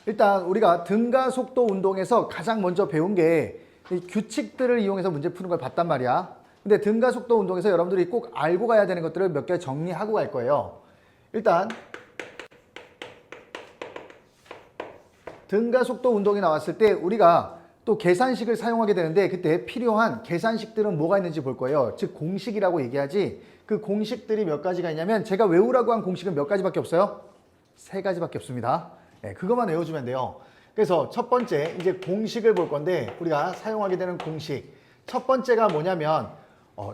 일단 우리가 등가속도 운동에서 가장 먼저 배운 게 이 규칙들을 이용해서 문제 푸는 걸 봤단 말이야. 근데 등가속도 운동에서 여러분들이 꼭 알고 가야 되는 것들을 몇 개 정리하고 갈 거예요. 일단 등가속도 운동이 나왔을 때 우리가 또 계산식을 사용하게 되는데 그때 필요한 계산식들은 뭐가 있는지 볼 거예요. 즉 공식이라고 얘기하지 그 공식들이 몇 가지가 있냐면 제가 외우라고 한 공식은 몇 가지밖에 없어요? 3가지밖에 없습니다. 네, 그것만 외워주면 돼요. 그래서 첫 번째 이제 공식을 볼 건데 우리가 사용하게 되는 공식 첫 번째가 뭐냐면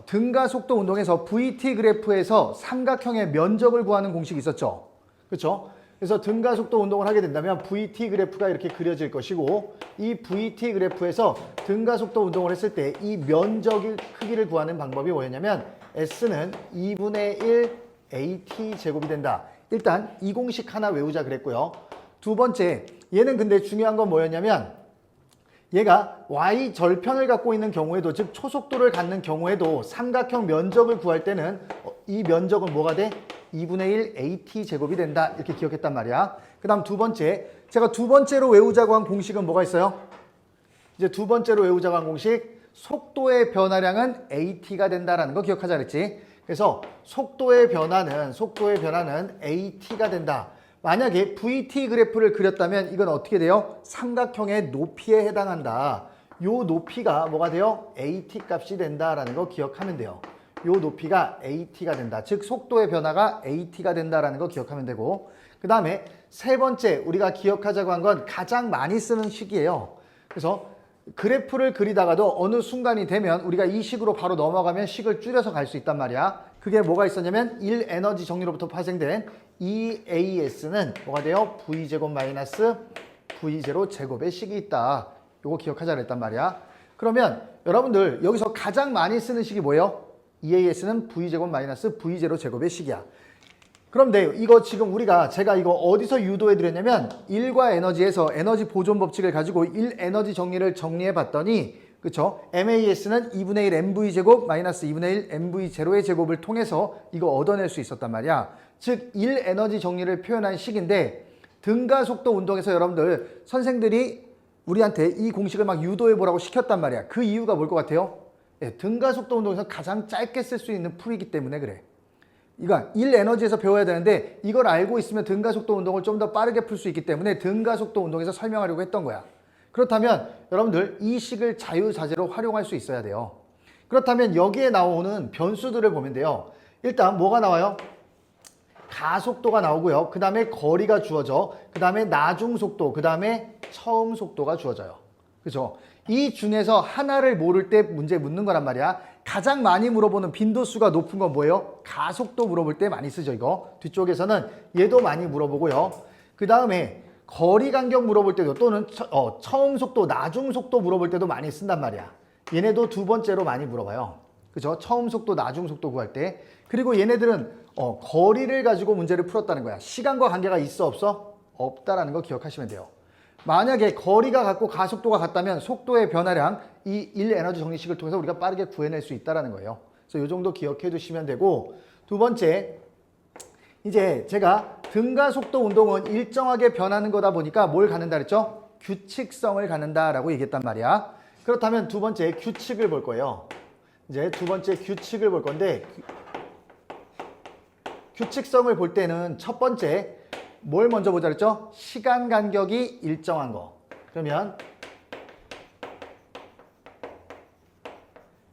등가속도 운동에서 VT 그래프에서 삼각형의 면적을 구하는 공식이 있었죠. 그렇죠? 그래서 등가속도 운동을 하게 된다면 VT 그래프가 이렇게 그려질 것이고 이 VT 그래프에서 등가속도 운동을 했을 때 이 면적 크기를 구하는 방법이 뭐였냐면 S는 2분의 1 AT 제곱이 된다. 일단 이 공식 하나 외우자 그랬고요. 두 번째, 얘는 근데 중요한 건 뭐였냐면 얘가 y 절편을 갖고 있는 경우에도 즉 초속도를 갖는 경우에도 삼각형 면적을 구할 때는 이 면적은 뭐가 돼? 2분의 1 AT 제곱이 된다. 이렇게 기억했단 말이야. 그 다음 두 번째, 제가 두 번째로 외우자고 한 공식은 뭐가 있어요? 이제 두 번째로 외우자고 한 공식, 속도의 변화량은 AT가 된다라는 거 기억하자 그랬지. 그래서 속도의 변화는 AT가 된다. 만약에 VT 그래프를 그렸다면 이건 어떻게 돼요? 삼각형의 높이에 해당한다. 요 높이가 뭐가 돼요? AT 값이 된다라는 거 기억하면 돼요. 요 높이가 AT가 된다. 즉 속도의 변화가 AT가 된다라는 거 기억하면 되고 그 다음에 세 번째 우리가 기억하자고 한 건 가장 많이 쓰는 식이에요. 그래서 그래프를 그리다가도 어느 순간이 되면 우리가 이 식으로 바로 넘어가면 식을 줄여서 갈 수 있단 말이야. 그게 뭐가 있었냐면 1에너지 정리로부터 파생된 EAS는 뭐가 돼요? V제곱 마이너스 V0 제곱의 식이 있다. 요거 기억하자 그랬단 말이야. 그러면 여러분들 여기서 가장 많이 쓰는 식이 뭐예요? EAS는 V제곱 마이너스 V0 제곱의 식이야. 그런데 이거 지금 제가 이거 어디서 유도해 드렸냐면 1과 에너지에서 에너지 보존 법칙을 가지고 1 에너지 정리를 정리해 봤더니 그쵸? MAS는 2분의 1 MV제곱 마이너스 2분의 1 MV0의 제곱을 통해서 이거 얻어낼 수 있었단 말이야. 즉 1 에너지 정리를 표현한 식인데 등가속도 운동에서 여러분들 선생들이 우리한테 이 공식을 막 유도해 보라고 시켰단 말이야. 그 이유가 뭘 것 같아요? 등가속도 운동에서 가장 짧게 쓸 수 있는 풀이기 때문에 그래. 이거 1에너지에서 배워야 되는데 이걸 알고 있으면 등가속도 운동을 좀 더 빠르게 풀 수 있기 때문에 등가속도 운동에서 설명하려고 했던 거야. 그렇다면 여러분들 이 식을 자유자재로 활용할 수 있어야 돼요. 그렇다면 여기에 나오는 변수들을 보면 돼요. 일단 뭐가 나와요? 가속도가 나오고요. 그 다음에 거리가 주어져. 그 다음에 나중속도, 그 다음에 처음속도가 주어져요. 그죠? 이 중에서 하나를 모를 때 문제 묻는 거란 말이야. 가장 많이 물어보는 빈도수가 높은 건 뭐예요? 가속도 물어볼 때 많이 쓰죠, 이거. 뒤쪽에서는 얘도 많이 물어보고요. 그 다음에 거리 간격 물어볼 때도 또는 처음 속도, 나중 속도 물어볼 때도 많이 쓴단 말이야. 얘네도 두 번째로 많이 물어봐요. 그죠? 처음 속도, 나중 속도 구할 때. 그리고 얘네들은 거리를 가지고 문제를 풀었다는 거야. 시간과 관계가 있어, 없어? 없다라는 거 기억하시면 돼요. 만약에 거리가 같고 가속도가 같다면 속도의 변화량 이 1에너지 정리식을 통해서 우리가 빠르게 구해낼 수 있다는 거예요. 그래서 이 정도 기억해 두시면 되고 두 번째 이제 제가 등가속도 운동은 일정하게 변하는 거다 보니까 뭘 갖는다 그랬죠? 규칙성을 갖는다라고 얘기했단 말이야. 그렇다면 두 번째 규칙을 볼 거예요. 이제 두 번째 규칙을 볼 건데 규칙성을 볼 때는 첫 번째 뭘 먼저 보자 그랬죠? 시간 간격이 일정한 거. 그러면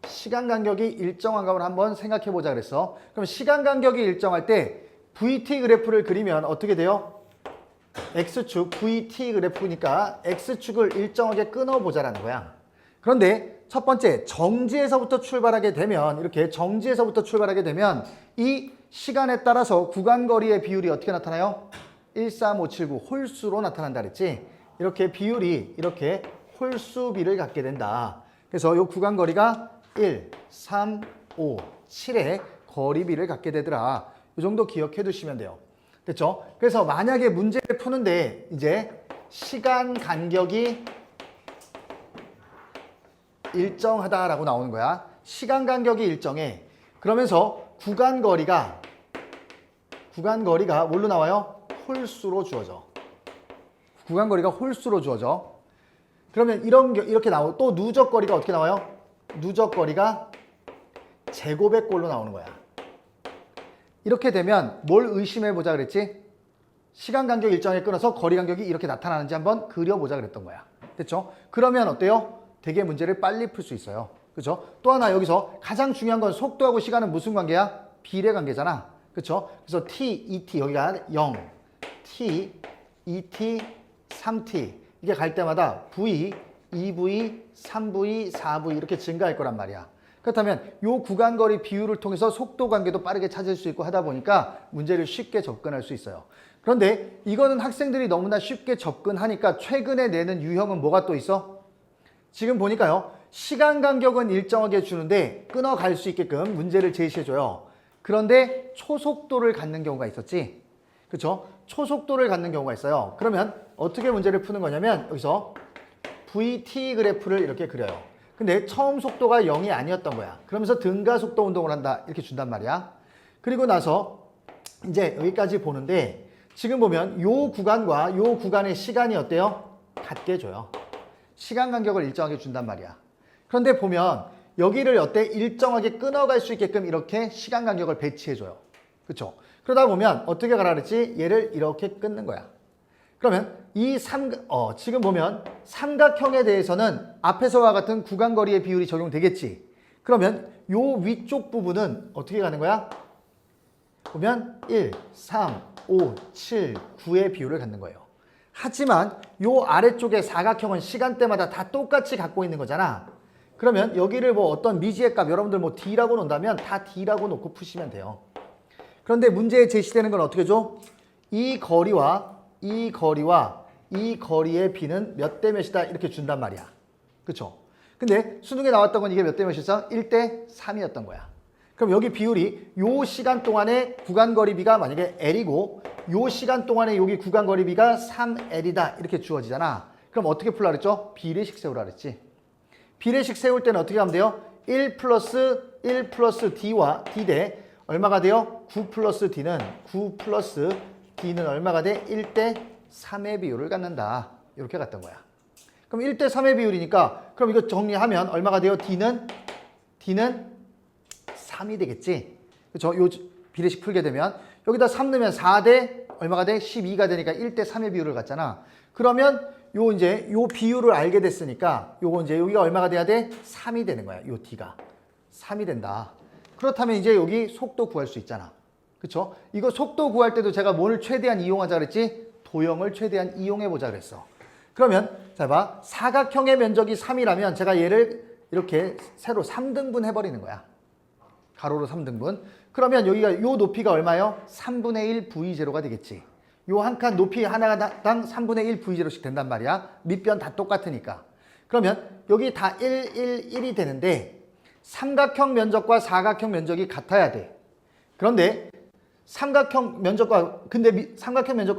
시간 간격이 일정한 걸 한번 생각해 보자 그랬어. 그럼 시간 간격이 일정할 때 VT 그래프를 그리면 어떻게 돼요? X축 VT 그래프니까 X축을 일정하게 끊어보자라는 거야. 그런데 첫 번째 정지에서부터 출발하게 되면 이렇게 정지에서부터 출발하게 되면 이 시간에 따라서 구간거리의 비율이 어떻게 나타나요? 13579 홀수로 나타난다 그랬지? 이렇게 비율이 이렇게 홀수비를 갖게 된다. 그래서 이 구간거리가 1, 3, 5, 7의 거리비를 갖게 되더라. 이 정도 기억해 두시면 돼요. 됐죠? 그래서 만약에 문제를 푸는데 이제 시간 간격이 일정하다라고 나오는 거야. 시간 간격이 일정해. 그러면서 구간거리가 뭘로 나와요? 홀수로 주어져. 구간거리가 홀수로 주어져. 그러면 이렇게 나오고 또 누적거리가 어떻게 나와요? 누적거리가 제곱의 꼴로 나오는 거야. 이렇게 되면 뭘 의심해 보자 그랬지? 시간 간격 일정에 끊어서 거리 간격이 이렇게 나타나는지 한번 그려보자 그랬던 거야. 됐죠? 그러면 어때요? 되게 문제를 빨리 풀 수 있어요. 그렇죠? 또 하나 여기서 가장 중요한 건 속도하고 시간은 무슨 관계야? 비례 관계잖아. 그렇죠? 그래서 t, 2t 여기가 0, t, 2t, 3t 이게 갈 때마다 v, 2v, 3v, 4v 이렇게 증가할 거란 말이야. 그렇다면 이 구간거리 비율을 통해서 속도 관계도 빠르게 찾을 수 있고 하다 보니까 문제를 쉽게 접근할 수 있어요. 그런데 이거는 학생들이 너무나 쉽게 접근하니까 최근에 내는 유형은 뭐가 또 있어? 지금 보니까요. 시간 간격은 일정하게 주는데 끊어갈 수 있게끔 문제를 제시해줘요. 그런데 초속도를 갖는 경우가 있었지. 그렇죠? 초속도를 갖는 경우가 있어요. 그러면 어떻게 문제를 푸는 거냐면 여기서 VT 그래프를 이렇게 그려요. 근데 처음 속도가 0이 아니었던 거야. 그러면서 등가속도 운동을 한다. 이렇게 준단 말이야. 그리고 나서 이제 여기까지 보는데 지금 보면 요 구간과 요 구간의 시간이 어때요? 같게 줘요. 시간 간격을 일정하게 준단 말이야. 그런데 보면 여기를 어때? 일정하게 끊어갈 수 있게끔 이렇게 시간 간격을 배치해줘요. 그렇죠? 그러다 보면 어떻게 가라 그랬지? 얘를 이렇게 끊는 거야. 그러면 지금 보면 삼각형에 대해서는 앞에서와 같은 구간거리의 비율이 적용되겠지. 그러면 요 위쪽 부분은 어떻게 가는 거야? 보면 1, 3, 5, 7, 9의 비율을 갖는 거예요. 하지만 요 아래쪽의 사각형은 시간대마다 다 똑같이 갖고 있는 거잖아. 그러면 여기를 뭐 어떤 미지의 값 여러분들 뭐 D라고 놓는다면 다 D라고 놓고 푸시면 돼요. 그런데 문제에 제시되는 건 어떻게 줘? 이 거리와 이 거리와 이 거리의 비는 몇 대 몇이다 이렇게 준단 말이야. 그렇죠? 근데 수능에 나왔던 건 이게 몇 대 몇이었어? 1대 3이었던 거야. 그럼 여기 비율이 요 시간 동안의 구간거리비가 만약에 L이고 요 시간 동안에 여기 구간거리비가 3L이다 이렇게 주어지잖아. 그럼 어떻게 풀라 그랬죠? 비례식 세우라 그랬지. 비례식 세울 때는 어떻게 하면 돼요? 1 플러스 D와 D 대 얼마가 돼요? 9 플러스 D는 얼마가 돼? 1대 3의 비율을 갖는다. 이렇게 갔던 거야. 그럼 1대 3의 비율이니까 그럼 이거 정리하면 얼마가 돼요? D는 3이 되겠지. 그렇죠? 요 비례식 풀게 되면 여기다 3 넣으면 4대 얼마가 돼? 12가 되니까 1대 3의 비율을 갖잖아. 그러면 요 비율을 알게 됐으니까 요거 이제 여기가 얼마가 돼야 돼? 3이 되는 거야. 요 D가 3이 된다. 그렇다면 이제 여기 속도 구할 수 있잖아. 그쵸? 이거 속도 구할 때도 제가 뭘 최대한 이용하자 그랬지? 도형을 최대한 이용해 보자 그랬어. 그러면 자 봐. 사각형의 면적이 3이라면 제가 얘를 이렇게 세로 3등분 해버리는 거야. 가로로 3등분. 그러면 여기가 요 높이가 얼마예요? 3분의 1 V0가 되겠지. 요 한 칸 높이 하나당 3분의 1 V0씩 된단 말이야. 밑변 다 똑같으니까. 그러면 여기 다 1, 1, 1이 되는데 삼각형 면적과 사각형 면적이 같아야 돼. 그런데 삼각형 면적과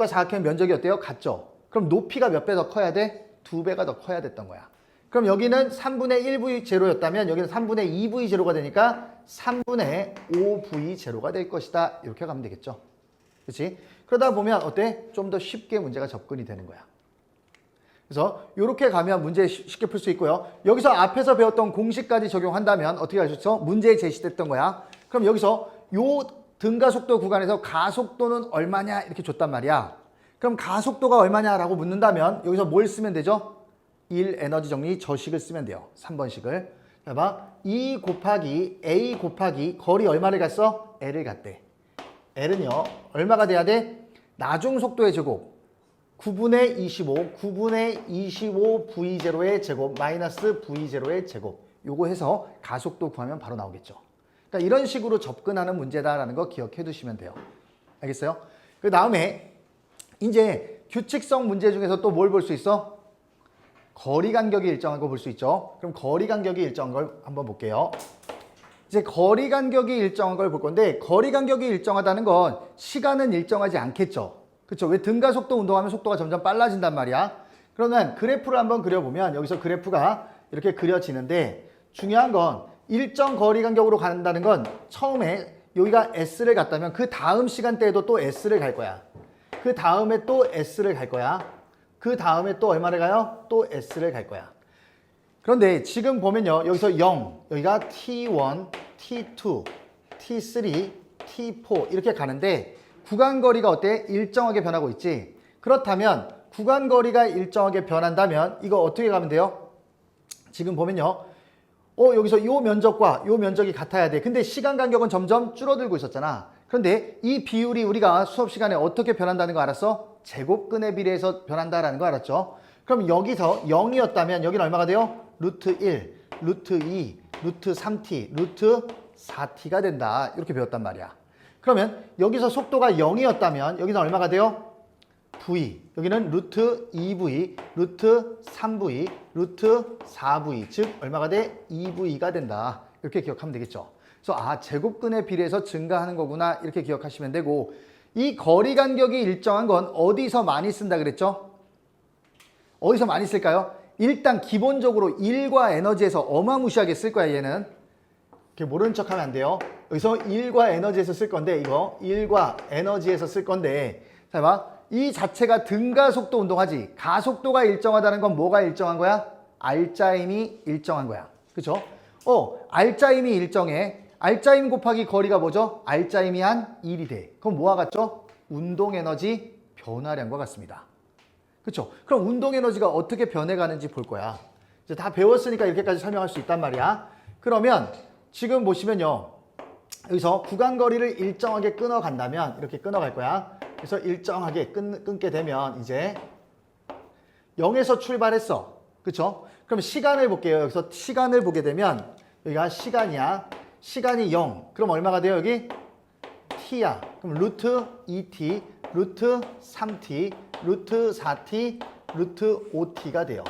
사각형 면적이 어때요? 같죠? 그럼 높이가 몇 배 더 커야 돼? 2배가 더 커야 됐던 거야. 그럼 여기는 3분의 1V0였다면 여기는 3분의 2V0가 되니까 3분의 5V0가 될 것이다. 이렇게 가면 되겠죠. 그렇지? 그러다 보면 어때? 좀 더 쉽게 문제가 접근이 되는 거야. 그래서 이렇게 가면 문제 쉽게 풀 수 있고요. 여기서 앞에서 배웠던 공식까지 적용한다면 어떻게 할 수 있어? 문제에 제시됐던 거야. 그럼 여기서 요 등가속도 구간에서 가속도는 얼마냐 이렇게 줬단 말이야. 그럼 가속도가 얼마냐라고 묻는다면 여기서 뭘 쓰면 되죠? 1 에너지 정리 저식을 쓰면 돼요. 3번식을. 봐봐. E 곱하기 A 곱하기 거리 얼마를 갔어? L을 갔대. L은요. 얼마가 돼야 돼? 나중속도의 제곱 9분의 25 V0의 제곱 마이너스 V0의 제곱 요거 해서 가속도 구하면 바로 나오겠죠. 그러니까 이런 식으로 접근하는 문제다라는 거 기억해 두시면 돼요. 알겠어요? 그 다음에 이제 규칙성 문제 중에서 또 뭘 볼 수 있어? 거리 간격이 일정한 거 볼 수 있죠. 그럼 거리 간격이 일정한 걸 한번 볼게요. 이제 거리 간격이 일정한 걸 볼 건데 거리 간격이 일정하다는 건 시간은 일정하지 않겠죠. 그렇죠? 왜 등가속도 운동하면 속도가 점점 빨라진단 말이야. 그러면 그래프를 한번 그려보면 여기서 그래프가 이렇게 그려지는데 중요한 건 일정 거리 간격으로 간다는 건 처음에 여기가 S를 갔다면 그 다음 시간대에도 또 S를 갈 거야. 그 다음에 또 S를 갈 거야. 그 다음에 또 얼마를 가요? 또 S를 갈 거야. 그런데 지금 보면요. 여기서 0, 여기가 T1, T2, T3, T4 이렇게 가는데 구간거리가 어때? 일정하게 변하고 있지. 그렇다면 구간거리가 일정하게 변한다면 이거 어떻게 가면 돼요? 지금 보면요. 여기서 요 면적과 요 면적이 같아야 돼. 근데 시간 간격은 점점 줄어들고 있었잖아. 그런데 이 비율이 우리가 수업 시간에 어떻게 변한다는 거 알았어? 제곱근에 비례해서 변한다라는 거 알았죠? 그럼 여기서 0이었다면 여기는 얼마가 돼요? 루트 1, 루트 2, 루트 3t, 루트 4t가 된다. 이렇게 배웠단 말이야. 그러면 여기서 속도가 0이었다면 여기는 얼마가 돼요? v. 여기는 루트 2v, 루트 3v, 루트 4v. 즉 얼마가 돼? 2v가 된다. 이렇게 기억하면 되겠죠. 그래서 제곱근에 비례해서 증가하는 거구나. 이렇게 기억하시면 되고 이 거리 간격이 일정한 건 어디서 많이 쓴다 그랬죠? 어디서 많이 쓸까요? 일단 기본적으로 1과 에너지에서 어마무시하게 쓸 거야 얘는. 이렇게 모르는 척 하면 안 돼요. 여기서 1과 에너지에서 쓸 건데 이거 1과 에너지에서 쓸 건데 자 봐. 이 자체가 등가속도 운동하지. 가속도가 일정하다는 건 뭐가 일정한 거야? 알짜임이 일정한 거야. 그쵸? 알짜임이 일정해. 알짜임 곱하기 거리가 뭐죠? 알짜임이 한 1이 돼. 그럼 뭐와 같죠? 운동에너지 변화량과 같습니다. 그쵸? 그럼 운동에너지가 어떻게 변해가는지 볼 거야. 이제 다 배웠으니까 이렇게까지 설명할 수 있단 말이야. 그러면 지금 보시면요. 여기서 구간거리를 일정하게 끊어간다면 이렇게 끊어갈 거야. 그래서 일정하게 끊게 되면 이제 0에서 출발했어. 그쵸? 그럼 시간을 볼게요. 여기서 시간을 보게 되면 여기가 시간이야. 시간이 0. 그럼 얼마가 돼요? 여기 t야. 그럼 루트 2t, 루트 3t, 루트 4t, 루트 5t가 돼요.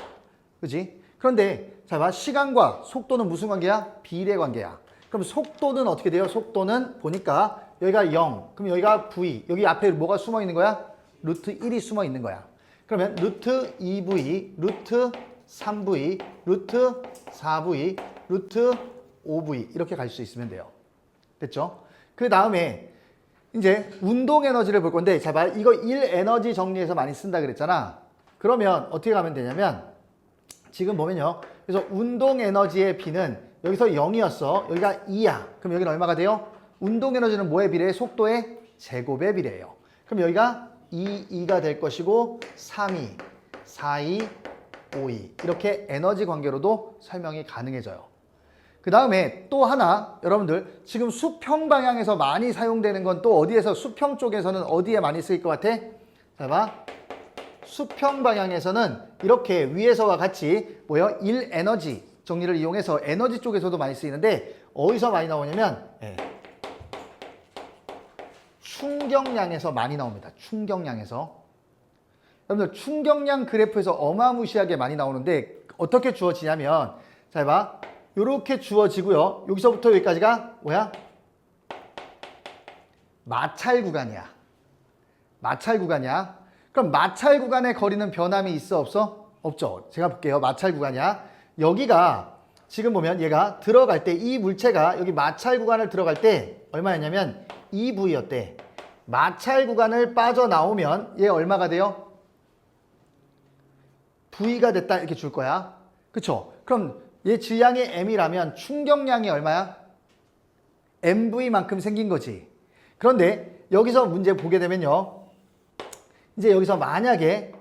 그지? 그런데 자 봐. 시간과 속도는 무슨 관계야? 비례 관계야. 그럼 속도는 어떻게 돼요? 속도는 보니까 여기가 0. 그럼 여기가 v. 여기 앞에 뭐가 숨어 있는 거야? 루트 1이 숨어 있는 거야. 그러면 루트 2v, 루트 3v, 루트 4v, 루트 5v 이렇게 갈 수 있으면 돼요. 됐죠? 그 다음에 이제 운동 에너지를 볼 건데 자 봐. 이거 1 에너지 정리해서 많이 쓴다 그랬잖아. 그러면 어떻게 가면 되냐면 지금 보면요. 그래서 운동 에너지의 B는 여기서 0이었어. 여기가 2야. 그럼 여기는 얼마가 돼요? 운동 에너지는 뭐에 비례해? 속도의 제곱에 비례해요. 그럼 여기가 2가 될 것이고 3이, 4이, 5이 이렇게 에너지 관계로도 설명이 가능해져요. 그 다음에 또 하나 여러분들 지금 수평 방향에서 많이 사용되는 건 또 어디에서 수평 쪽에서는 어디에 많이 쓰일 것 같아? 자 봐. 수평 방향에서는 이렇게 위에서와 같이 뭐예요? 1 에너지 정리를 이용해서 에너지 쪽에서도 많이 쓰이는데 어디서 많이 나오냐면 충격량에서 많이 나옵니다. 충격량에서. 여러분들 충격량 그래프에서 어마무시하게 많이 나오는데 어떻게 주어지냐면 자 봐. 이렇게 주어지고요. 여기서부터 여기까지가 뭐야? 마찰 구간이야. 마찰 구간이야. 그럼 마찰 구간의 거리는 변함이 있어 없어? 없죠. 제가 볼게요. 마찰 구간이야. 여기가 지금 보면 얘가 들어갈 때 이 물체가 여기 마찰 구간을 들어갈 때 얼마였냐면 2V였대. 마찰 구간을 빠져나오면 얘 얼마가 돼요? V가 됐다 이렇게 줄 거야. 그쵸? 그럼 얘 질량이 M이라면 충격량이 얼마야? MV만큼 생긴 거지. 그런데 여기서 문제 보게 되면요. 이제 여기서 만약에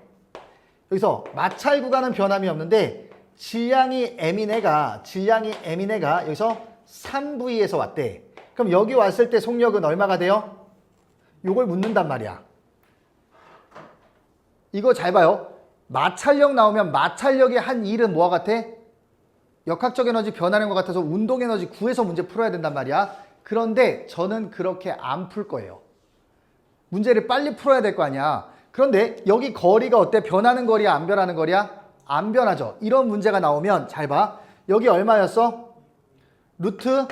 여기서 마찰 구간은 변함이 없는데 질량이 M인 애가 여기서 3V에서 왔대. 그럼 여기 왔을 때 속력은 얼마가 돼요? 요걸 묻는단 말이야. 이거 잘 봐요. 마찰력 나오면 마찰력의 한 일은 뭐와 같아? 역학적 에너지 변하는 것 같아서 운동 에너지 구해서 문제 풀어야 된단 말이야. 그런데 저는 그렇게 안 풀 거예요. 문제를 빨리 풀어야 될 거 아니야. 그런데 여기 거리가 어때? 변하는 거리야? 안 변하는 거리야? 안 변하죠. 이런 문제가 나오면 잘 봐. 여기 얼마였어? 루트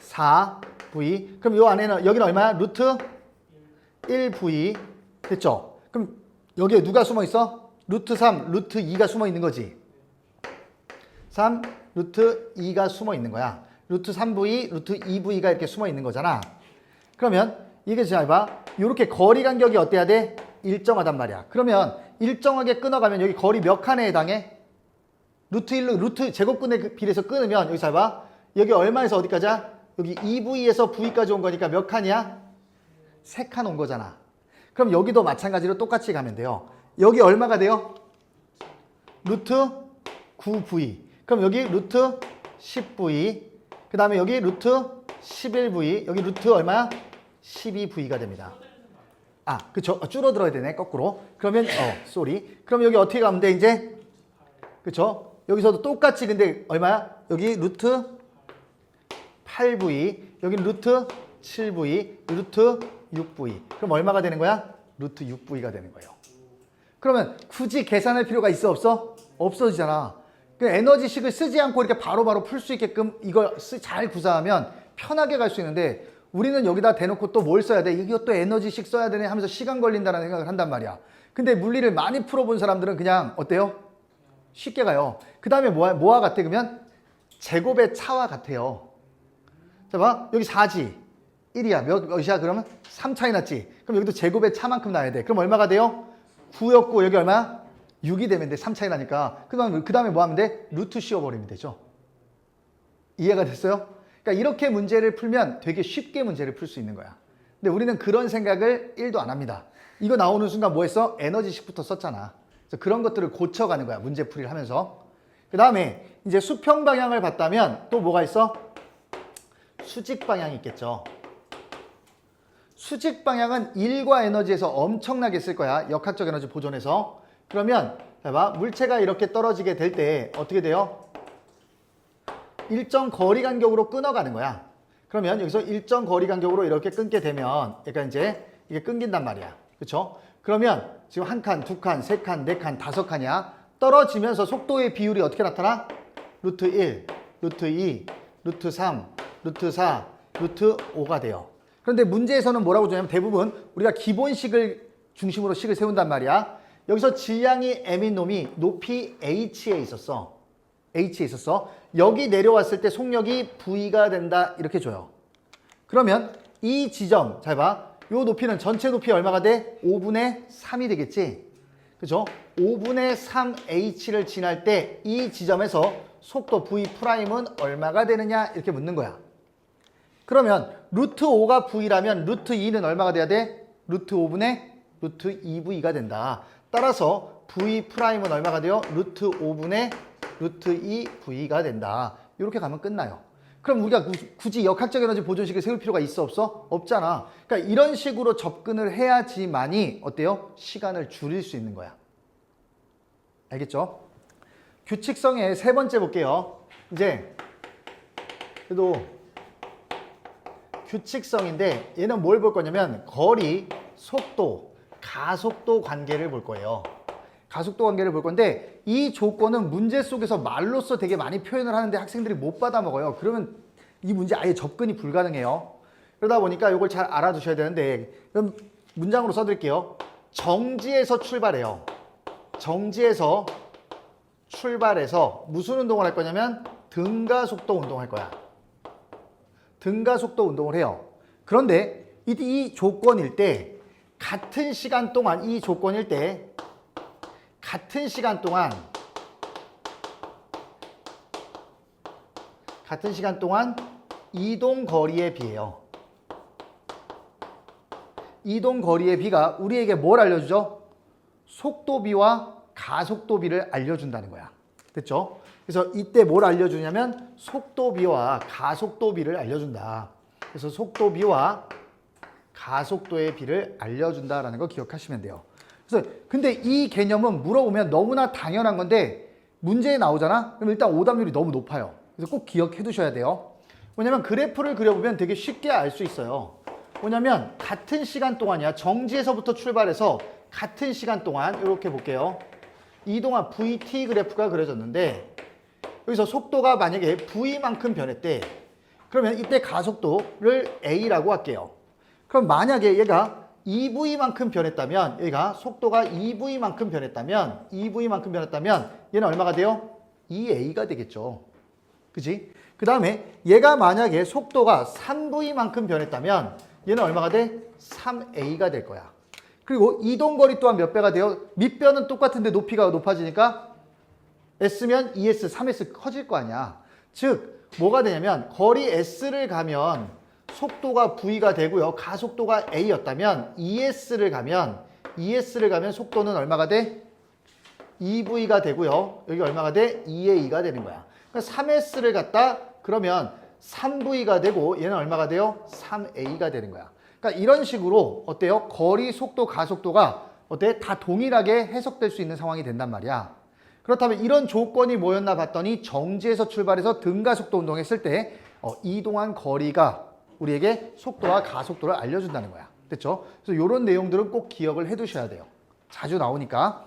4V. 그럼 이 안에는 여기는 얼마야? 루트 1V. 됐죠? 그럼 여기에 누가 숨어 있어? 루트 3, 루트 2가 숨어 있는 거지. 3, 루트 2가 숨어 있는 거야. 루트 3V, 루트 2V가 이렇게 숨어 있는 거잖아. 그러면 이게 잘 봐. 이렇게 거리 간격이 어때야 돼? 일정하단 말이야. 그러면 일정하게 끊어가면 여기 거리 몇 칸에 해당해? 루트 1로 루트 제곱근에 비례해서 끊으면 여기 잘 봐. 여기 얼마에서 어디까지야? 여기 2V에서 V까지 온 거니까 몇 칸이야? 3칸 온 거잖아. 그럼 여기도 마찬가지로 똑같이 가면 돼요. 여기 얼마가 돼요? 루트 9V. 그럼 여기 루트 10V. 그 다음에 여기 루트 11V. 여기 루트 얼마야? 12V가 됩니다. 아, 그쵸. 줄어들어야 되네. 거꾸로. 그러면, 쏘리. 그럼 여기 어떻게 가면 돼, 이제? 그쵸. 여기서도 똑같이 근데 얼마야? 여기 루트 8V. 여기 루트 7V. 루트 6V. 그럼 얼마가 되는 거야? 루트 6V가 되는 거예요. 그러면 굳이 계산할 필요가 있어, 없어? 없어지잖아. 그 에너지식을 쓰지 않고 이렇게 바로바로 풀 수 있게끔 이걸 잘 구사하면 편하게 갈 수 있는데 우리는 여기다 대놓고 또 뭘 써야 돼? 이것도 에너지식 써야 되네 하면서 시간 걸린다는 생각을 한단 말이야. 근데 물리를 많이 풀어본 사람들은 그냥 어때요? 쉽게 가요. 그 다음에 뭐와 같아? 그러면 제곱의 차와 같아요. 자, 봐. 여기 4지. 1이야. 몇이야? 그러면 3 차이 났지. 그럼 여기도 제곱의 차만큼 나야 돼. 그럼 얼마가 돼요? 9였고 여기 얼마야? 6이 되면 돼. 3 차이 나니까. 그 다음에 뭐 하면 돼? 루트 씌워버리면 되죠. 이해가 됐어요? 그러니까 이렇게 문제를 풀면 되게 쉽게 문제를 풀 수 있는 거야. 근데 우리는 그런 생각을 1도 안 합니다. 이거 나오는 순간 뭐 했어? 에너지식부터 썼잖아. 그래서 그런 것들을 고쳐가는 거야. 문제풀이를 하면서. 그 다음에 이제 수평 방향을 봤다면 또 뭐가 있어? 수직 방향이 있겠죠. 수직 방향은 일과 에너지에서 엄청나게 쓸 거야. 역학적 에너지 보존에서. 그러면 봐, 물체가 이렇게 떨어지게 될 때 어떻게 돼요? 일정 거리 간격으로 끊어가는 거야. 그러면 여기서 일정 거리 간격으로 이렇게 끊게 되면 약간 이제 이게 끊긴단 말이야. 그렇죠? 그러면 지금 한 칸, 두 칸, 세 칸, 네 칸, 다섯 칸이야. 떨어지면서 속도의 비율이 어떻게 나타나? 루트 1, 루트 2, 루트 3, 루트 4, 루트 5가 돼요. 그런데 문제에서는 뭐라고 주냐면 대부분 우리가 기본식을 중심으로 식을 세운단 말이야. 여기서 질량이 m인 놈이 높이 h에 있었어. h에 있었어. 여기 내려왔을 때 속력이 v가 된다 이렇게 줘요. 그러면 이 지점 잘 봐. 요 높이는 전체 높이 얼마가 돼? 5분의 3이 되겠지. 그죠? 5분의 3h를 지날 때 이 지점에서 속도 v'은 얼마가 되느냐 이렇게 묻는 거야. 그러면 루트 5가 v라면 루트 2는 얼마가 돼야 돼? 루트 5분의 루트 2v가 된다. 따라서 v'은 얼마가 돼요? 루트 5분의 루트 2v가 된다. 이렇게 가면 끝나요. 그럼 우리가 굳이 역학적 에너지 보존식을 세울 필요가 있어 없어? 없잖아. 그러니까 이런 식으로 접근을 해야지만이 어때요? 시간을 줄일 수 있는 거야. 알겠죠? 규칙성의 세 번째 볼게요. 이제 그래도 규칙성인데 얘는 뭘 볼 거냐면 거리, 속도, 가속도 관계를 볼 거예요. 가속도 관계를 볼 건데 이 조건은 문제 속에서 말로써 되게 많이 표현을 하는데 학생들이 못 받아 먹어요. 그러면 이 문제 아예 접근이 불가능해요. 그러다 보니까 이걸 잘 알아두셔야 되는데 그럼 문장으로 써드릴게요. 정지에서 출발해요. 정지에서 출발해서 무슨 운동을 할 거냐면 등가속도 운동할 거야. 등가속도 운동을 해요. 그런데 이 조건일 때 같은 시간 동안 이 조건일 때 같은 시간 동안 이동 거리에 비해요. 이동 거리의 비가 우리에게 뭘 알려주죠? 속도비와 가속도비를 알려준다는 거야. 됐죠? 그래서 이때 뭘 알려주냐면 속도비와 가속도비를 알려준다. 그래서 속도비와 가속도의 비를 알려준다라는 거 기억하시면 돼요. 그래서 근데 이 개념은 물어보면 너무나 당연한 건데 문제에 나오잖아? 그럼 일단 오답률이 너무 높아요. 그래서 꼭 기억해 두셔야 돼요. 왜냐면 그래프를 그려보면 되게 쉽게 알 수 있어요. 뭐냐면 같은 시간 동안이야. 정지에서부터 출발해서 같은 시간 동안 이렇게 볼게요. 이동한 VT 그래프가 그려졌는데 여기서 속도가 만약에 V만큼 변했대. 그러면 이때 가속도를 A라고 할게요. 그럼 만약에 얘가 2V만큼 변했다면 얘가 속도가 2V만큼 변했다면 얘는 얼마가 돼요? 2A가 되겠죠. 그치? 그 다음에 얘가 만약에 속도가 3V만큼 변했다면 얘는 얼마가 돼? 3A가 될 거야. 그리고 이동거리 또한 몇 배가 돼요? 밑변은 똑같은데 높이가 높아지니까 S면 2S, 3S 커질 거 아니야. 즉 뭐가 되냐면 거리 S를 가면 속도가 V가 되고요. 가속도가 A였다면 ES를 가면 속도는 얼마가 돼? 2V가 되고요. 여기 얼마가 돼? 2A가 되는 거야. 그러니까 3S를 갖다 그러면 3V가 되고 얘는 얼마가 돼요? 3A가 되는 거야. 그러니까 이런 식으로 어때요? 거리, 속도, 가속도가 어때? 다 동일하게 해석될 수 있는 상황이 된단 말이야. 그렇다면 이런 조건이 뭐였나 봤더니 정지에서 출발해서 등가속도 운동했을 때 이동한 거리가 우리에게 속도와 가속도를 알려준다는 거야. 됐죠? 그래서 이런 내용들은 꼭 기억을 해두셔야 돼요. 자주 나오니까.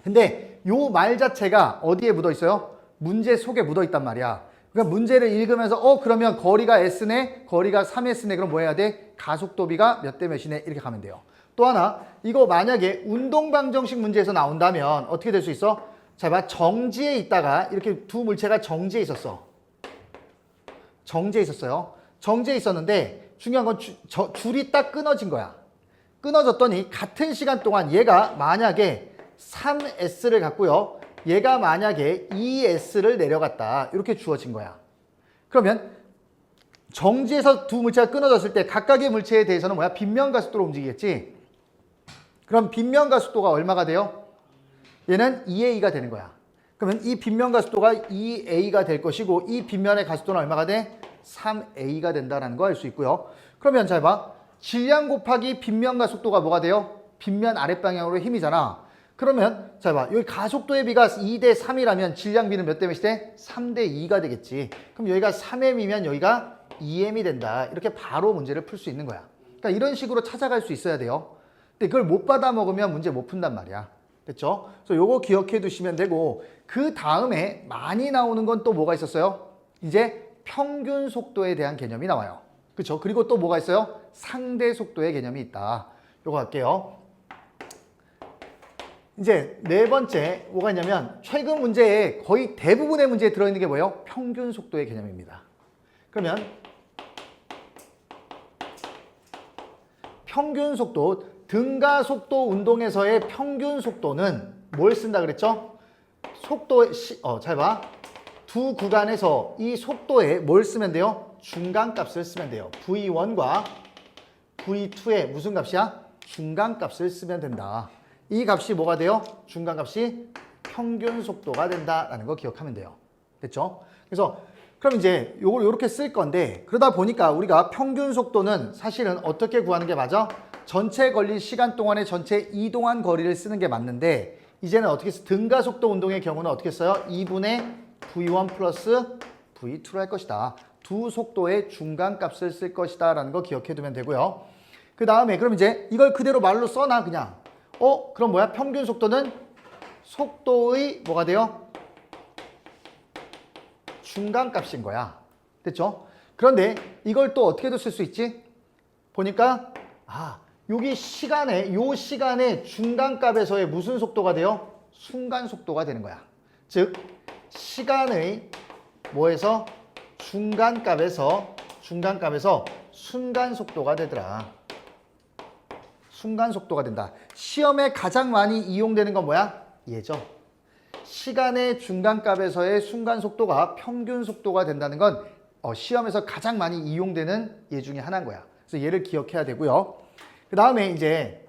근데 요 말 자체가 어디에 묻어 있어요? 문제 속에 묻어 있단 말이야. 그러니까 문제를 읽으면서 그러면 거리가 S네, 거리가 3S네. 그럼 뭐 해야 돼? 가속도비가 몇 대 몇이네 이렇게 가면 돼요. 또 하나 이거 만약에 운동방정식 문제에서 나온다면 어떻게 될 수 있어? 자, 봐. 정지에 있다가 이렇게 두 물체가 정지에 있었어. 정지에 있었어요. 정지에 있었는데 중요한 건 줄이 딱 끊어진 거야. 끊어졌더니 같은 시간 동안 얘가 만약에 3S를 갖고요. 얘가 만약에 2S를 내려갔다. 이렇게 주어진 거야. 그러면 정지에서 두 물체가 끊어졌을 때 각각의 물체에 대해서는 뭐야? 빗면 가속도로 움직이겠지. 그럼 빗면 가속도가 얼마가 돼요? 얘는 2A가 되는 거야. 그러면 이 빗면 가속도가 2A가 될 것이고 이 빗면의 가속도는 얼마가 돼? 3A가 된다는 거 알 수 있고요. 그러면 잘 봐. 질량 곱하기 빗면 가속도가 뭐가 돼요? 빗면 아랫방향으로 힘이잖아. 그러면 잘 봐. 여기 가속도의 비가 2대 3이라면 질량 비는 몇 대 몇이 돼? 3대 2가 되겠지. 그럼 여기가 3M이면 여기가 2M이 된다. 이렇게 바로 문제를 풀 수 있는 거야. 그러니까 이런 식으로 찾아갈 수 있어야 돼요. 근데 그걸 못 받아 먹으면 문제 못 푼단 말이야. 됐죠? 그래서 요거 기억해 두시면 되고 그 다음에 많이 나오는 건 또 뭐가 있었어요? 이제 평균 속도에 대한 개념이 나와요. 그렇죠? 그리고 또 뭐가 있어요? 상대 속도의 개념이 있다. 요거 할게요. 이제 네 번째 뭐가 있냐면 최근 문제에 거의 대부분의 문제에 들어있는 게 뭐예요? 평균 속도의 개념입니다. 그러면 평균 속도, 등가속도 운동에서의 평균 속도는 뭘 쓴다 그랬죠? 속도의 잘 봐. 두 구간에서 이 속도에 뭘 쓰면 돼요? 중간값을 쓰면 돼요. V1과 V2의 무슨 값이야? 중간값을 쓰면 된다. 이 값이 뭐가 돼요? 중간값이 평균 속도가 된다라는 거 기억하면 돼요. 됐죠? 그래서 그럼 이제 요걸 이렇게 쓸 건데 그러다 보니까 우리가 평균 속도는 사실은 어떻게 구하는 게 맞아? 전체 걸린 시간 동안에 전체 이동한 거리를 쓰는 게 맞는데 이제는 어떻게 써? 등가속도 운동의 경우는 어떻게 써요? 2분의 V1 플러스 V2로 할 것이다. 두 속도의 중간값을 쓸 것이다 라는 거 기억해 두면 되고요. 그 다음에 그럼 이제 이걸 그대로 말로 써놔 그냥. 그럼 뭐야? 평균 속도는 속도의 뭐가 돼요? 중간값인 거야. 됐죠? 그런데 이걸 또 어떻게도 쓸 수 있지? 보니까 여기 요 시간의 중간값에서의 무슨 속도가 돼요? 순간 속도가 되는 거야. 즉 시간의 뭐에서 중간값에서 순간 속도가 되더라. 순간 속도가 된다. 시험에 가장 많이 이용되는 건 뭐야? 얘죠. 시간의 중간값에서의 순간 속도가 평균 속도가 된다는 건 시험에서 가장 많이 이용되는 예 중에 하나인 거야. 그래서 얘를 기억해야 되고요. 그 다음에 이제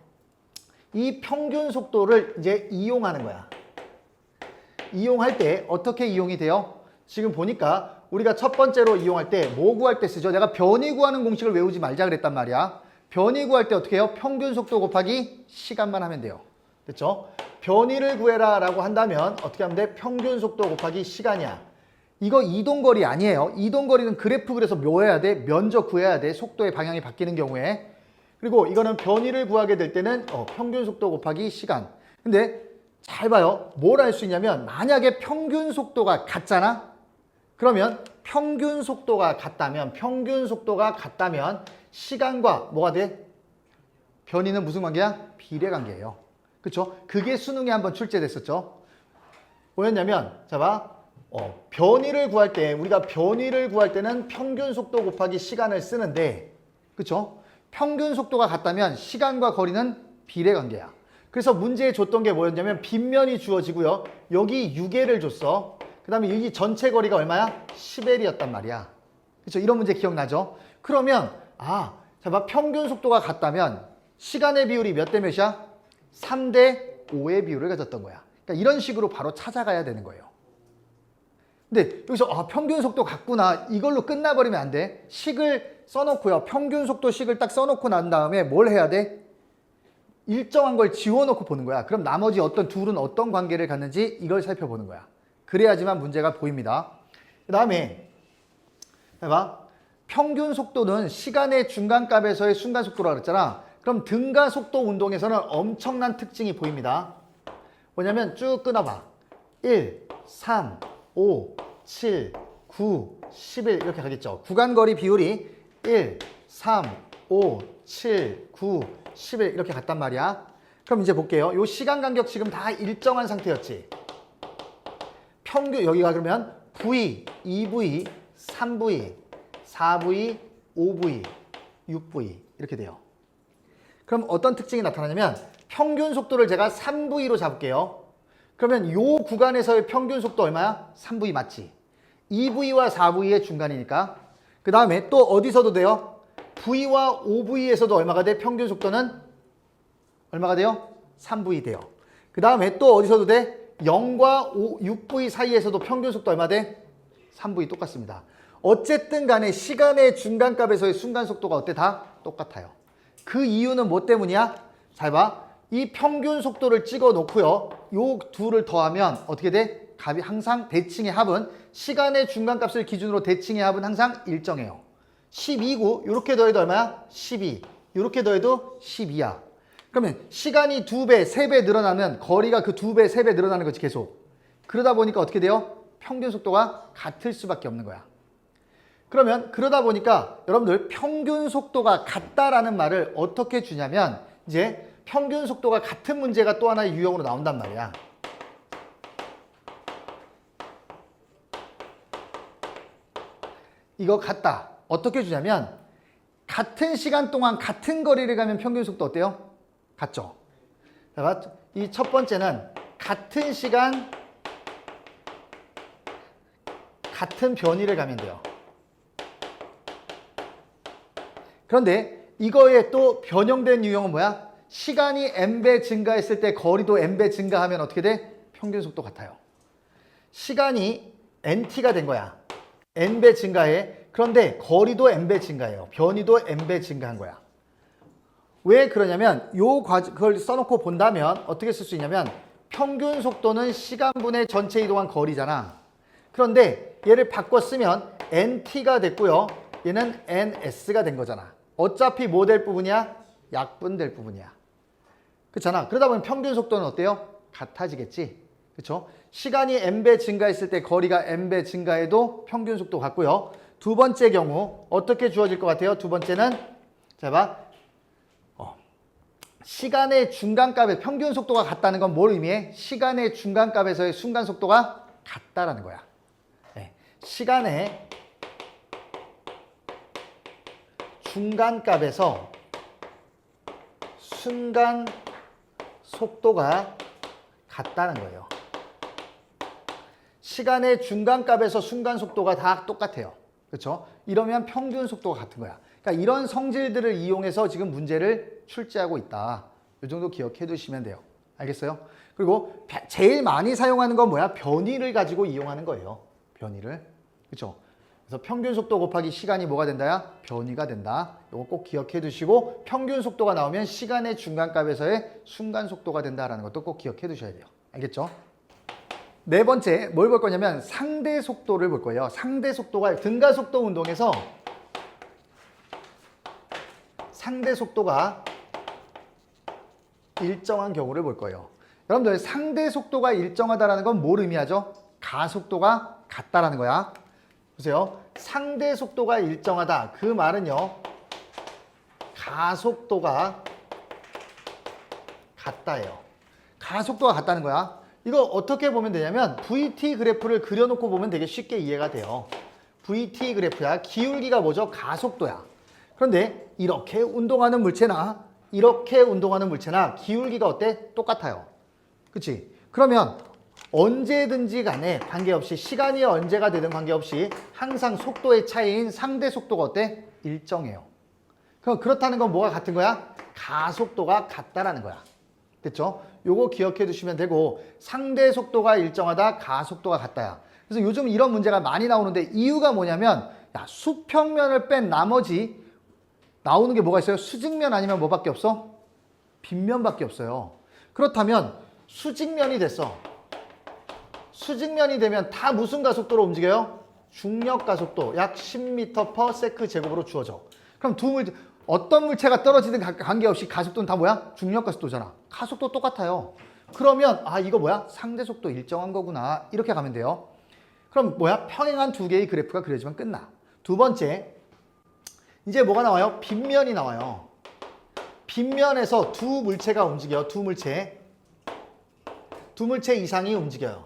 이 평균 속도를 이제 이용하는 거야. 이용할 때 어떻게 이용이 돼요? 지금 보니까 우리가 첫 번째로 이용할 때 뭐 구할 때 쓰죠? 내가 변이 구하는 공식을 외우지 말자 그랬단 말이야. 변이 구할 때 어떻게 해요? 평균 속도 곱하기 시간만 하면 돼요. 됐죠? 변이를 구해라 라고 한다면 어떻게 하면 돼? 평균 속도 곱하기 시간이야. 이거 이동거리 아니에요. 이동거리는 그래프 그려서 묘해야 돼. 면적 구해야 돼. 속도의 방향이 바뀌는 경우에. 그리고 이거는 변이를 구하게 될 때는 평균 속도 곱하기 시간. 근데 잘 봐요. 뭘 할 수 있냐면 만약에 평균 속도가 같잖아? 그러면 평균 속도가 같다면 시간과 뭐가 돼? 변이는 무슨 관계야? 비례 관계예요. 그렇죠? 그게 수능에 한번 출제됐었죠. 뭐였냐면 자 봐. 변이를 구할 때 우리가 변이를 구할 때는 평균 속도 곱하기 시간을 쓰는데 그렇죠? 평균 속도가 같다면 시간과 거리는 비례 관계야. 그래서 문제에 줬던 게 뭐였냐면 빗면이 주어지고요. 여기 6L을 줬어. 그 다음에 여기 전체 거리가 얼마야? 10L이었단 말이야. 그렇죠? 이런 문제 기억나죠? 그러면 자 봐. 평균 속도가 같다면 시간의 비율이 몇 대 몇이야? 3대 5의 비율을 가졌던 거야. 그러니까 이런 식으로 바로 찾아가야 되는 거예요. 근데 여기서 평균 속도 같구나. 이걸로 끝나버리면 안 돼. 식을 써놓고요. 평균 속도 식을 딱 써놓고 난 다음에 뭘 해야 돼? 일정한 걸 지워놓고 보는 거야. 그럼 나머지 어떤 둘은 어떤 관계를 갖는지 이걸 살펴보는 거야. 그래야지만 문제가 보입니다. 그 다음에 해봐. 평균 속도는 시간의 중간값에서의 순간 속도라고 그랬잖아. 그럼 등가 속도 운동에서는 엄청난 특징이 보입니다. 뭐냐면 쭉 끊어봐. 1, 3, 5, 7, 9, 11 이렇게 가겠죠. 구간거리 비율이 1, 3, 5, 7, 9, 11 이렇게 갔단 말이야. 그럼 이제 볼게요. 요 시간 간격 지금 다 일정한 상태였지. 평균 여기가 그러면 V, 2V, 3V, 4V, 5V, 6V 이렇게 돼요. 그럼 어떤 특징이 나타나냐면 평균 속도를 제가 3V로 잡을게요. 그러면 요 구간에서의 평균 속도 얼마야? 3V 맞지? 2V와 4V의 중간이니까. 그 다음에 또 어디서도 돼요? V와 5V에서도 얼마가 돼? 평균 속도는 얼마가 돼요? 3V 돼요. 그 다음에 또 어디서도 돼? 0과 6V 사이에서도 평균 속도 얼마 돼? 3V 똑같습니다. 어쨌든 간에 시간의 중간값에서의 순간 속도가 어때? 다 똑같아요. 그 이유는 뭐 때문이야? 잘 봐. 이 평균 속도를 찍어 놓고요. 요 둘을 더하면 어떻게 돼? 값이 항상 대칭의 합은 시간의 중간값을 기준으로 대칭의 합은 항상 일정해요. 12고 이렇게 더해도 얼마야? 12. 이렇게 더해도 12야. 그러면 시간이 2배, 3배 늘어나면 거리가 그 2배, 3배 늘어나는 거지 계속. 그러다 보니까 어떻게 돼요? 평균 속도가 같을 수밖에 없는 거야. 그러면 그러다 보니까 여러분들 평균 속도가 같다라는 말을 어떻게 주냐면 이제 평균 속도가 같은 문제가 또 하나의 유형으로 나온단 말이야. 이거 같다. 어떻게 주냐면 같은 시간 동안 같은 거리를 가면 평균 속도 어때요? 같죠? 이 첫 번째는 같은 시간 같은 변이를 가면 돼요. 그런데 이거의 또 변형된 유형은 뭐야? 시간이 n배 증가했을 때 거리도 n배 증가하면 어떻게 돼? 평균 속도 같아요. 시간이 nt가 된 거야. n배 증가해. 그런데 거리도 n배 증가해요. 변이도 n배 증가한 거야. 왜 그러냐면 그걸 써놓고 본다면 어떻게 쓸 수 있냐면 평균 속도는 시간분의 전체 이동한 거리잖아. 그런데 얘를 바꿔 쓰면 nt가 됐고요. 얘는 ns가 된 거잖아. 어차피 뭐 될 부분이야? 약분될 부분이야. 그렇잖아. 그러다 보면 평균 속도는 어때요? 같아지겠지. 그렇죠? 시간이 n배 증가했을 때 거리가 n배 증가해도 평균 속도 같고요. 두 번째 경우 어떻게 주어질 것 같아요? 두 번째는 자 봐. 시간의 중간값의 평균 속도가 같다는 건 뭘 의미해? 시간의 중간값에서의 순간 속도가 같다라는 거야. 네. 시간의 중간값에서 순간 속도가 같다는 거예요. 시간의 중간값에서 순간 속도가 다 똑같아요. 그렇죠? 이러면 평균 속도가 같은 거야. 그러니까 이런 성질들을 이용해서 지금 문제를 출제하고 있다. 이 정도 기억해 두시면 돼요. 알겠어요? 그리고 제일 많이 사용하는 건 뭐야? 변이를 가지고 이용하는 거예요. 변이를. 그렇죠? 그래서 평균 속도 곱하기 시간이 뭐가 된다야? 변이가 된다. 이거 꼭 기억해 두시고 평균 속도가 나오면 시간의 중간값에서의 순간 속도가 된다라는 것도 꼭 기억해 두셔야 돼요. 알겠죠? 네 번째 뭘 볼 거냐면 상대 속도를 볼 거예요. 상대 속도가 등가 속도 운동에서 상대 속도가 일정한 경우를 볼 거예요. 여러분들 상대 속도가 일정하다는 건 뭘 의미하죠? 가속도가 같다라는 거야. 보세요. 상대 속도가 일정하다. 그 말은요. 가속도가 같다예요. 가속도가 같다는 거야. 이거 어떻게 보면 되냐면 VT 그래프를 그려놓고 보면 되게 쉽게 이해가 돼요. VT 그래프야. 기울기가 뭐죠? 가속도야. 그런데 이렇게 운동하는 물체나 이렇게 운동하는 물체나 기울기가 어때? 똑같아요. 그치? 그러면 언제든지 간에 관계없이 시간이 언제가 되든 관계없이 항상 속도의 차이인 상대 속도가 어때? 일정해요. 그럼 그렇다는 건 뭐가 같은 거야? 가속도가 같다라는 거야. 됐죠? 요거 기억해 두시면 되고 상대 속도가 일정하다, 가속도가 같다야. 그래서 요즘 이런 문제가 많이 나오는데 이유가 뭐냐면 야, 수평면을 뺀 나머지 나오는 게 뭐가 있어요? 수직면 아니면 뭐밖에 없어? 빗면밖에 없어요. 그렇다면 수직면이 됐어. 수직면이 되면 다 무슨 가속도로 움직여요? 중력 가속도 약 10m/s 제곱으로 주어져. 그럼 어떤 물체가 떨어지든 관계없이 가속도는 다 뭐야? 중력 가속도잖아. 가속도 똑같아요. 그러면 아 이거 뭐야? 상대 속도 일정한 거구나. 이렇게 가면 돼요. 그럼 뭐야? 평행한 두 개의 그래프가 그려지면 끝나. 두 번째, 이제 뭐가 나와요? 빗면이 나와요. 빗면에서 두 물체가 움직여. 두 물체 이상이 움직여요.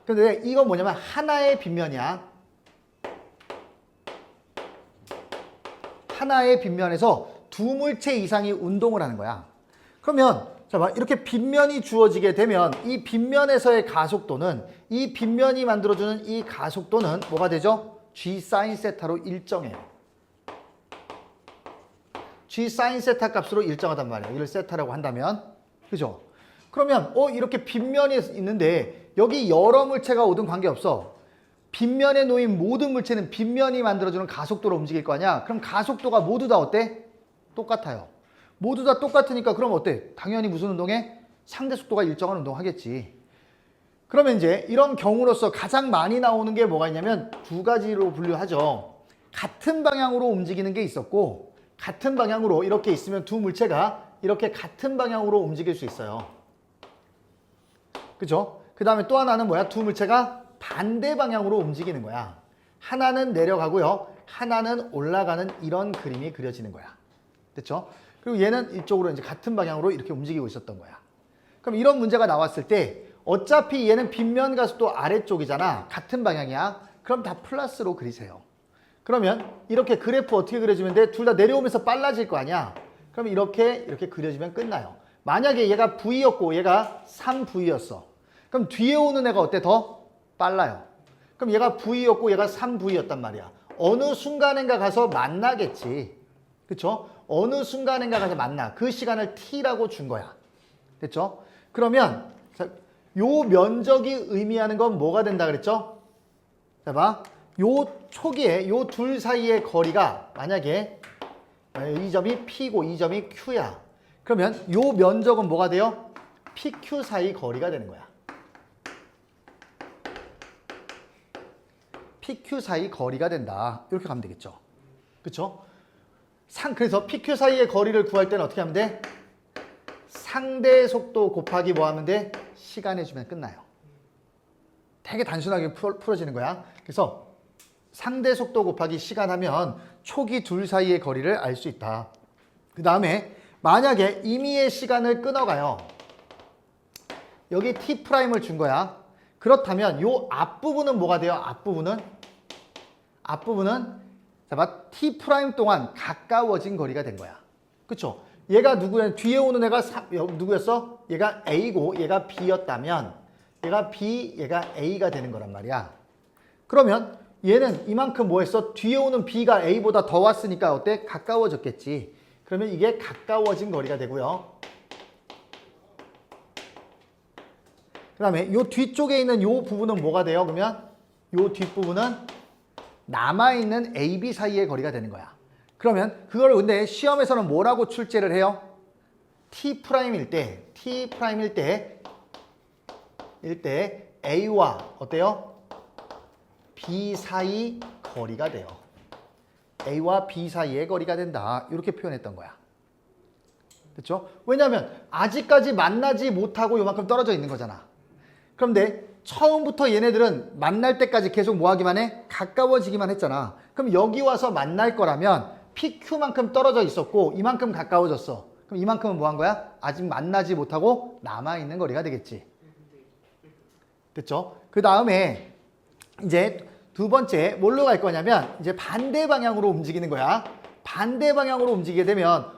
근데 이건 뭐냐면 하나의 빗면이야. 하나의 빗면에서 두 물체 이상이 운동을 하는 거야. 그러면 자, 이렇게 빗면이 주어지게 되면 이 빗면에서의 가속도는 이 빗면이 만들어주는 이 가속도는 뭐가 되죠? G 사인 세타로 일정해요. G 사인 세타 값으로 일정하단 말이에요. 이걸 세타라고 한다면. 그죠? 그러면 이렇게 빗면이 있는데 여기 여러 물체가 오든 관계없어. 빗면에 놓인 모든 물체는 빗면이 만들어주는 가속도로 움직일 거 아니야? 그럼 가속도가 모두 다 어때? 똑같아요. 모두 다 똑같으니까 그럼 어때? 당연히 무슨 운동해? 상대 속도가 일정한 운동 하겠지. 그러면 이제 이런 경우로서 가장 많이 나오는 게 뭐가 있냐면 두 가지로 분류하죠. 같은 방향으로 움직이는 게 있었고 같은 방향으로 이렇게 있으면 두 물체가 이렇게 같은 방향으로 움직일 수 있어요. 그죠? 그 다음에 또 하나는 뭐야? 두 물체가 반대 방향으로 움직이는 거야. 하나는 내려가고요. 하나는 올라가는 이런 그림이 그려지는 거야. 됐죠? 그리고 얘는 이쪽으로 이제 같은 방향으로 이렇게 움직이고 있었던 거야. 그럼 이런 문제가 나왔을 때 어차피 얘는 빗면 가속도 아래쪽이잖아. 같은 방향이야. 그럼 다 플러스로 그리세요. 그러면 이렇게 그래프 어떻게 그려지면 돼? 둘 다 내려오면서 빨라질 거 아니야. 그럼 이렇게 그려지면 끝나요. 만약에 얘가 V였고 얘가 3V였어. 그럼 뒤에 오는 애가 어때? 더 빨라요. 그럼 얘가 V였고 얘가 3V였단 말이야. 어느 순간인가 가서 만나겠지. 그쵸? 어느 순간인가 가서 만나. 그 시간을 T라고 준 거야. 됐죠? 그러면 요 면적이 의미하는 건 뭐가 된다 그랬죠? 자, 봐. 요 초기에 요 둘 사이의 거리가 만약에 이 점이 P고 이 점이 Q야. 그러면 요 면적은 뭐가 돼요? PQ 사이 거리가 되는 거야. PQ 사이 거리가 된다. 이렇게 가면 되겠죠. 그쵸? 그래서 PQ 사이의 거리를 구할 때는 어떻게 하면 돼? 상대 속도 곱하기 뭐 하면 돼? 시간 해주면 끝나요. 되게 단순하게 풀어지는 거야. 그래서 상대 속도 곱하기 시간 하면 초기 둘 사이의 거리를 알 수 있다. 그 다음에 만약에 임의의 시간을 끊어가요. 여기 T'을 준 거야. 그렇다면 요 앞부분은 뭐가 돼요? 앞부분은 자, T' 동안 가까워진 거리가 된 거야. 그쵸? 얘가 누구야? 뒤에 오는 애가 누구였어? 얘가 A고 얘가 B였다면 얘가 B, 얘가 A가 되는 거란 말이야. 그러면 얘는 이만큼 뭐 했어? 뒤에 오는 B가 A보다 더 왔으니까 어때? 가까워졌겠지. 그러면 이게 가까워진 거리가 되고요. 그 다음에 요 뒤쪽에 있는 요 부분은 뭐가 돼요? 그러면 요 뒷부분은 남아있는 A, B 사이의 거리가 되는 거야. 그러면 그걸 근데 시험에서는 뭐라고 출제를 해요? T'일 때 A와 어때요? B 사이 거리가 돼요. A와 B 사이의 거리가 된다. 이렇게 표현했던 거야. 그렇죠? 왜냐하면 아직까지 만나지 못하고 요만큼 떨어져 있는 거잖아. 그런데 처음부터 얘네들은 만날 때까지 계속 뭐 하기만 해? 가까워지기만 했잖아. 그럼 여기 와서 만날 거라면 PQ만큼 떨어져 있었고 이만큼 가까워졌어. 그럼 이만큼은 뭐 한 거야? 아직 만나지 못하고 남아있는 거리가 되겠지. 됐죠? 그 다음에 이제 두 번째 뭘로 갈 거냐면 이제 반대 방향으로 움직이는 거야. 반대 방향으로 움직이게 되면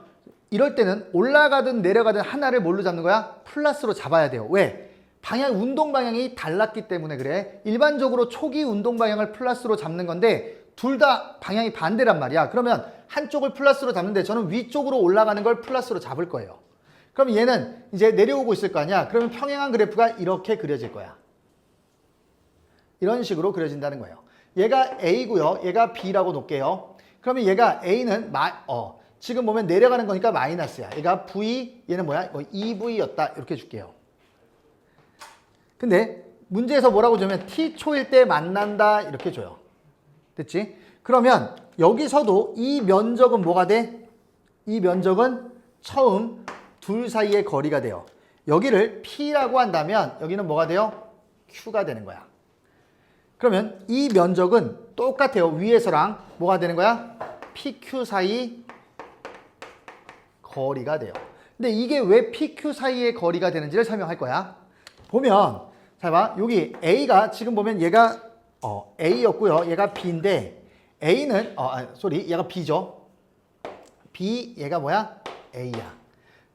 이럴 때는 올라가든 내려가든 하나를 뭘로 잡는 거야? 플러스로 잡아야 돼요. 왜? 운동 방향이 달랐기 때문에 그래. 일반적으로 초기 운동 방향을 플러스로 잡는 건데 둘 다 방향이 반대란 말이야. 그러면 한쪽을 플러스로 잡는데 저는 위쪽으로 올라가는 걸 플러스로 잡을 거예요. 그럼 얘는 이제 내려오고 있을 거 아니야. 그러면 평행한 그래프가 이렇게 그려질 거야. 이런 식으로 그려진다는 거예요. 얘가 A고요. 얘가 B라고 놓을게요. 그러면 얘가 A는 지금 보면 내려가는 거니까 마이너스야. 얘가 V, 얘는 뭐야? 2V였다. 이렇게 줄게요. 근데 문제에서 뭐라고 주면 T초일 때 만난다. 이렇게 줘요. 됐지? 그러면 여기서도 이 면적은 뭐가 돼? 이 면적은 처음 둘 사이의 거리가 돼요. 여기를 P라고 한다면 여기는 뭐가 돼요? Q가 되는 거야. 그러면 이 면적은 똑같아요. 위에서랑 뭐가 되는 거야? PQ 사이 거리가 돼요. 근데 이게 왜 PQ 사이의 거리가 되는지를 설명할 거야. 보면 잘 봐. 여기 A가 지금 보면 얘가 A였고요. 얘가 B인데 A는 얘가 B죠. B 얘가 뭐야? A야.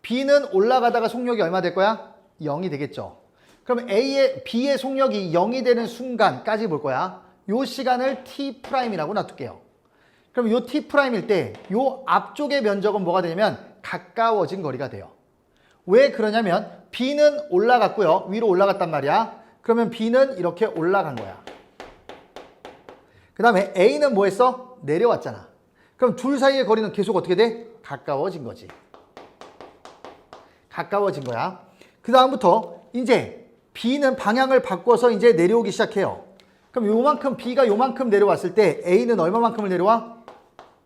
B는 올라가다가 속력이 얼마 될 거야? 0이 되겠죠. 그럼 B의 속력이 0이 되는 순간까지 볼 거야. 요 시간을 T'이라고 놔둘게요. 그럼 요 T'일 때 요 앞쪽의 면적은 뭐가 되냐면 가까워진 거리가 돼요. 왜 그러냐면 B는 올라갔고요. 위로 올라갔단 말이야. 그러면 B는 이렇게 올라간 거야. 그 다음에 A는 뭐 했어? 내려왔잖아. 그럼 둘 사이의 거리는 계속 어떻게 돼? 가까워진 거지. 가까워진 거야. 그 다음부터 이제 B는 방향을 바꿔서 이제 내려오기 시작해요. 그럼 요만큼 B가 요만큼 내려왔을 때 A는 얼마만큼을 내려와?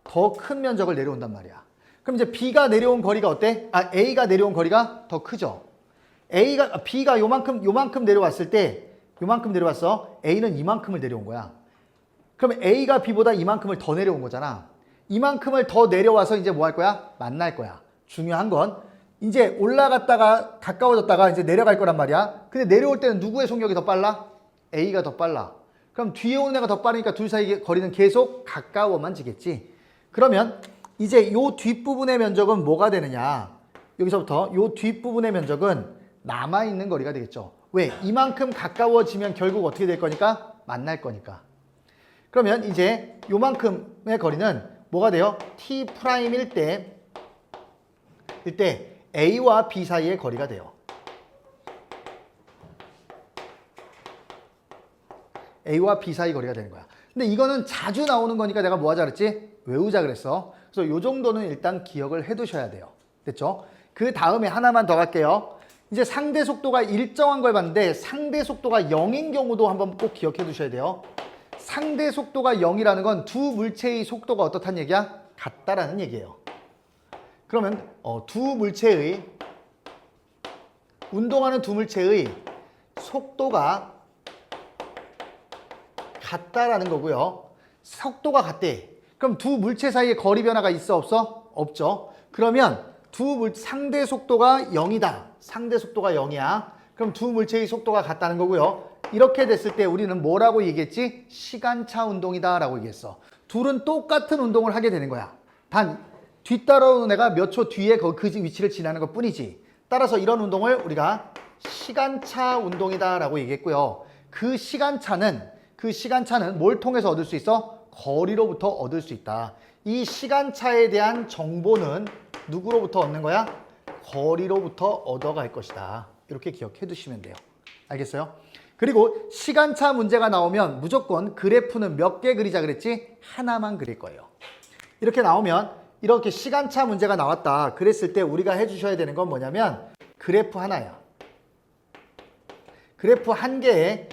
더 큰 면적을 내려온단 말이야. 그럼 이제 B가 내려온 거리가 어때? A가 내려온 거리가 더 크죠. B가 요만큼 내려왔을 때 요만큼 내려왔어. A는 이만큼을 내려온 거야. 그럼 A가 B보다 이만큼을 더 내려온 거잖아. 이만큼을 더 내려와서 이제 뭐 할 거야? 만날 거야. 중요한 건 이제 올라갔다가 가까워졌다가 이제 내려갈 거란 말이야. 근데 내려올 때는 누구의 속력이 더 빨라? A가 더 빨라. 그럼 뒤에 오는 애가 더 빠르니까 둘 사이의 거리는 계속 가까워만 지겠지. 그러면 이제 요 뒷부분의 면적은 뭐가 되느냐? 여기서부터 요 뒷부분의 면적은 남아있는 거리가 되겠죠. 왜? 이만큼 가까워지면 결국 어떻게 될 거니까? 만날 거니까. 그러면 이제 요만큼의 거리는 뭐가 돼요? T'일 때 A와 B 사이의 거리가 돼요. A와 B 사이 거리가 되는 거야. 근데 이거는 자주 나오는 거니까 내가 뭐 하자 그랬지? 외우자 그랬어. 그래서 요 정도는 일단 기억을 해 두셔야 돼요. 됐죠? 그 다음에 하나만 더 갈게요. 이제 상대 속도가 일정한 걸 봤는데 상대 속도가 0인 경우도 한번 꼭 기억해 두셔야 돼요. 상대 속도가 0이라는 건 두 물체의 속도가 어떻다는 얘기야? 같다라는 얘기예요. 그러면 운동하는 두 물체의 속도가 같다라는 거고요. 속도가 같대. 그럼 두 물체 사이에 거리 변화가 있어 없어? 없죠. 그러면 상대 속도가 0이다. 상대 속도가 0이야. 그럼 두 물체의 속도가 같다는 거고요. 이렇게 됐을 때 우리는 뭐라고 얘기했지? 시간차 운동이다 라고 얘기했어. 둘은 똑같은 운동을 하게 되는 거야. 단 뒤따라오는 애가 몇 초 뒤에 그 위치를 지나는 것 뿐이지. 따라서 이런 운동을 우리가 시간차 운동이다 라고 얘기했고요. 그 시간차는 뭘 통해서 얻을 수 있어? 거리로부터 얻을 수 있다. 이 시간차에 대한 정보는 누구로부터 얻는 거야? 거리로부터 얻어갈 것이다. 이렇게 기억해 두시면 돼요. 알겠어요? 그리고 시간차 문제가 나오면 무조건 그래프는 몇 개 그리자 그랬지? 하나만 그릴 거예요. 이렇게 나오면 이렇게 시간차 문제가 나왔다 그랬을 때 우리가 해주셔야 되는 건 뭐냐면 그래프 하나야. 그래프 한 개에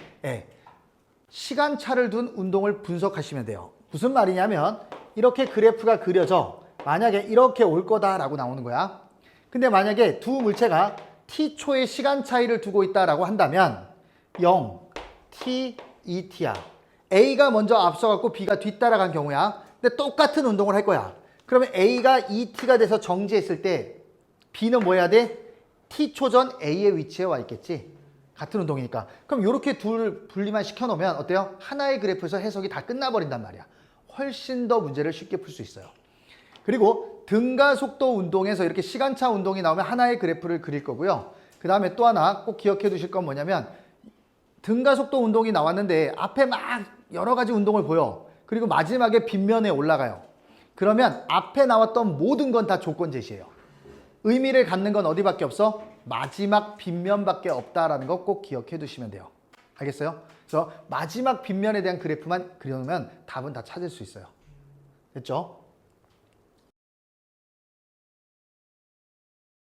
시간차를 둔 운동을 분석하시면 돼요. 무슨 말이냐면 이렇게 그래프가 그려져. 만약에 이렇게 올 거다라고 나오는 거야. 근데 만약에 두 물체가 t초의 시간 차이를 두고 있다라고 한다면 0, t, 2t야. A가 먼저 앞서갔고 B가 뒤따라간 경우야. 근데 똑같은 운동을 할 거야. 그러면 A가 2t가 돼서 정지했을 때 B는 뭐 해야 돼? t초 전 A의 위치에 와 있겠지. 같은 운동이니까. 그럼 이렇게 둘 분리만 시켜놓으면 어때요? 하나의 그래프에서 해석이 다 끝나버린단 말이야. 훨씬 더 문제를 쉽게 풀 수 있어요. 그리고 등가 속도 운동에서 이렇게 시간차 운동이 나오면 하나의 그래프를 그릴 거고요. 그 다음에 또 하나 꼭 기억해 두실 건 뭐냐면 등가 속도 운동이 나왔는데 앞에 막 여러 가지 운동을 보여. 그리고 마지막에 빗면에 올라가요. 그러면 앞에 나왔던 모든 건 다 조건 제시예요. 의미를 갖는 건 어디밖에 없어? 마지막 빗면밖에 없다라는 거 꼭 기억해 두시면 돼요. 알겠어요? 그래서 마지막 빗면에 대한 그래프만 그려놓으면 답은 다 찾을 수 있어요. 됐죠?